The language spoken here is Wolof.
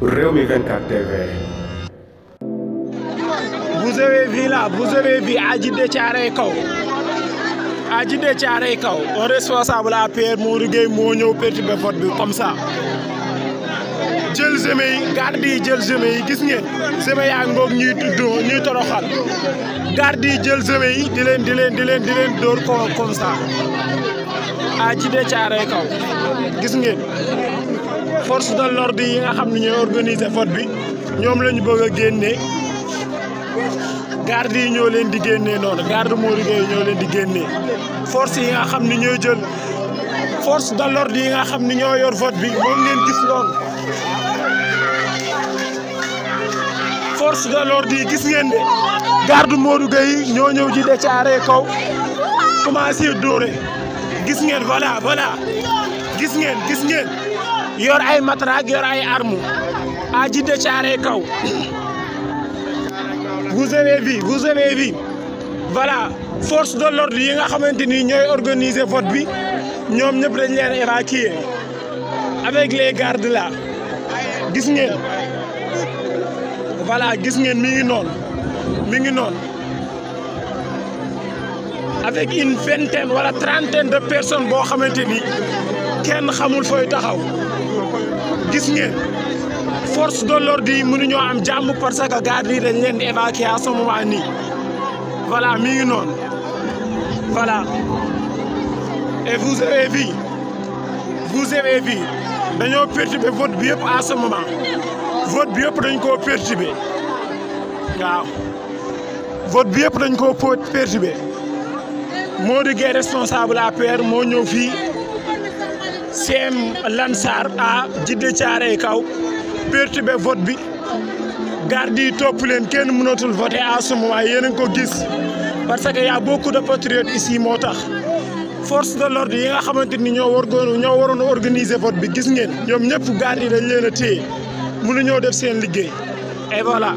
Rewmi 24 TV. Vous avez vu là, vous avez vu à Djiddah Thiaroye Kaw. À Djiddah Thiaroye Kaw, un responsable APR Modou Gueye moo ñëw perturber vote bi comme ça. jël jëme yi garde yi jël jëme yi gis ngeen jëme yaa ngoog ñuy toroxal garde yi jël jëme yi di leen dóor ko comme ça à Djiddah Thiaroye Kaw gis ngeen force de l'ordre yi nga xam ne ñooy organiser vote bi ñoom lañu bëgg a génnee garde yi ñoo leen di génnee noonu garde Modou Gueye ñoo leen di génnee force yi nga xam ne ñooy jël force de l'ordre yi nga xam ne ñoo yor vote bi moom ngeen gis loolu force de l'ordre yi gis ngeen de garde Modou Gueye ñoo ñëw Djiddah Thiaroye Kaw commencé dóore gis ngeen voilà gis ngeen yor ay matraque yor ay armes à Djiddah Thiaroye Kaw vous avez vu voilà force de l'ordre yi nga xamante ni ñooy organiser vote bi ñoom ñëpp dañ leen évacuer avec les gardes là gis ngeen voilà gis ngeen mi ngi noonu avec une vingtaine wala trentaine de personnes boo xamante ni kenn xamul fooy taxaw gis ngeen force de l'ordre yi mënuñoo am jàmm parce que garde yi dañ leen di évacuer à ce moment nii voilà mi ngi noonu voilà et vous avez vu dañoo perturber vote bi yëpp à ce moment vote bi yëpp dañ koo perturber waaw vote bi yëpp dañ koo perturber Modou Gueye responsable APR moo ñëw fii CM Lansar à Djiddah Thiaroye Kaw perturber vote bi garde yi topp leen kenn mënatul voter à ce moment yéen a ngi ko gis parce que y a beaucoup de patriotes ici moo tax force de l'ordre yi nga xamante ni ñoo waroon a organiser vote bi gis ngeen ñoom ñëpp garde yi dañ leen a téye mënuñoo def seen liggéey et voilà.